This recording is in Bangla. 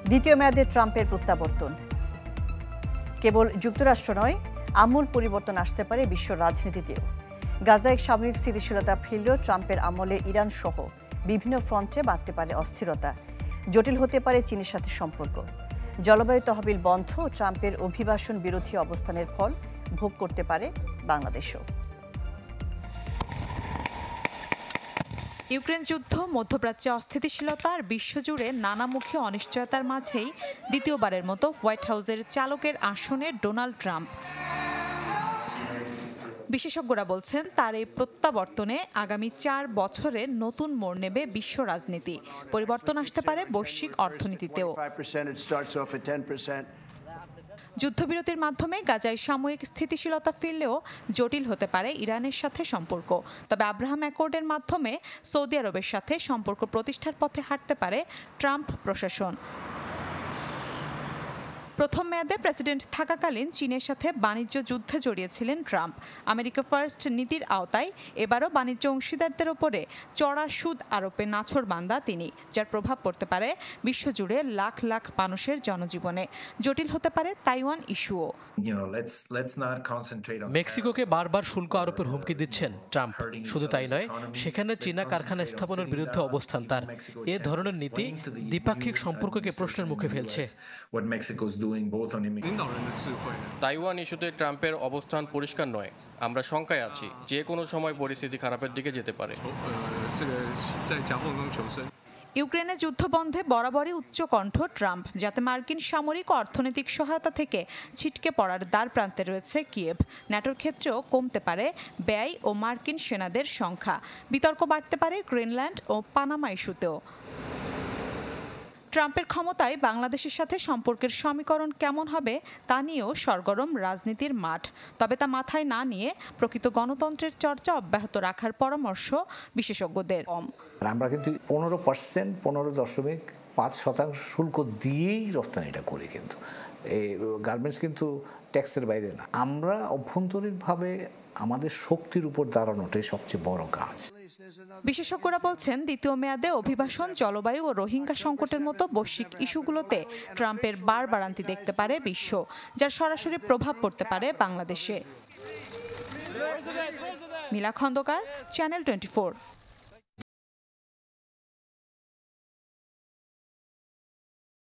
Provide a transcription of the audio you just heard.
দ্বিতীয় মেয়াদে ট্রাম্পের প্রত্যাবর্তন। কেবল যুক্তরাষ্ট্র নয়, আমূল পরিবর্তন আসতে পারে বিশ্ব রাজনীতিতেও। গাজায় সাময়িক স্থিতিশীলতা ফিরলেও ট্রাম্পের আমলে ইরান সহ বিভিন্ন ফ্রন্টে বাড়তে পারে অস্থিরতা। জটিল হতে পারে চীনের সাথে সম্পর্ক। জলবায়ু তহবিল বন্ধ ও ট্রাম্পের অভিবাসন বিরোধী অবস্থানের ফল ভোগ করতে পারে বাংলাদেশও। ইউক্রেন যুদ্ধ, মধ্যপ্রাচ্যে অস্থিতিশীলতা আর বিশ্বজুড়ে নানামুখী অনিশ্চয়তার মাঝেই দ্বিতীয়বারের মতো হোয়াইট হাউসের চালকের আসনে ডোনাল্ড ট্রাম্প। বিশেষজ্ঞরা বলছেন তার এই প্রত্যাবর্তনে আগামী 4 বছরে নতুন মোড় নেবে বিশ্ব রাজনীতি। পরিবর্তন আসতে পারে বৈশ্বিক অর্থনীতিতেও। যুদ্ধবিরতির মাধ্যমে গাজায় সাময়িক স্থিতিশীলতা ফিরলেও জটিল হতে পারে ইরানের সাথে সম্পর্ক। তবে আব্রাহাম অ্যাকর্ডের মাধ্যমে সৌদি আরবের সাথে সম্পর্ক প্রতিষ্ঠার পথে হাঁটতে পারে ট্রাম্প প্রশাসন। প্রথম মেয়াদে প্রেসিডেন্ট থাকাকালীন চীনের সাথে বাণিজ্য যুদ্ধে জড়িয়েছিলেন ট্রাম্প। আমেরিকা ফার্স্ট নীতির আওতায় এবারও বাণিজ্য অংশীদারদের ওপরে চড়া সুদ আরোপে নাছোড়বান্দা তিনি, যার প্রভাব পড়তে পারে বিশ্বজুড়ে লাখ লাখ মানুষের জনজীবনে। জটিল হতে পারে তাইওয়ান ইস্যুও। মেক্সিকোকে বারবার শুল্ক আরোপের হুমকি দিচ্ছেন ট্রাম্প। শুধু তাই নয়, সেখানে চীনা কারখানা স্থাপনের বিরুদ্ধে অবস্থান তার। এ ধরনের নীতি দ্বিপাক্ষিক সম্পর্ককে প্রশ্নের মুখে ফেলছে। তাইওয়ান ইস্যুতে ট্রাম্পের অবস্থান পরিষ্কার নয়। আমরা শঙ্কায় আছি, যে কোনো সময় পরিস্থিতি খারাপের দিকে যেতে পারে। ইউক্রেনে যুদ্ধ বন্ধে বরাবরই উচ্চকণ্ঠ ট্রাম্প, যাতে মার্কিন সামরিক ও অর্থনৈতিক সহায়তা থেকে ছিটকে পড়ার দ্বার প্রান্তে রয়েছে কিয়েভ। ন্যাটোর ক্ষেত্রেও কমতে পারে ব্যয় ও মার্কিন সেনাদের সংখ্যা। বিতর্ক বাড়তে পারে গ্রিনল্যান্ড ও পানামা ইস্যুতেও। ট্রাম্পের ক্ষমতায় বাংলাদেশের সাথে সম্পর্কের সমীকরণ কেমন হবে তা নিয়েও সরগরম রাজনীতির মাঠ। তবে তা মাথায় না নিয়ে প্রকৃত গণতন্ত্রের চর্চা অব্যাহত রাখার পরামর্শ বিশেষজ্ঞদের। আমরা কিন্তু 15.5% শুল্ক দিয়েই রপ্তানিটা করি, কিন্তু এই গার্মেন্টস কিন্তু ট্যাক্সের বাইরে না। আমরা অভ্যন্তরীণভাবে আমাদের শক্তির উপর দাঁড়ানোটাই সবচেয়ে বড় কাজ। বিশেষজ্ঞরা বলছেন দ্বিতীয় মেয়াদে অভিবাসন, জলবায়ু ও রোহিঙ্গা সংকটের মতো বৈশ্বিক ইস্যুগুলোতে ট্রাম্পের বাড়ান্তি দেখতে পারে বিশ্ব, যার সরাসরি প্রভাব পড়তে পারে বাংলাদেশে। মিলা খন্দকার, চ্যানেল 24।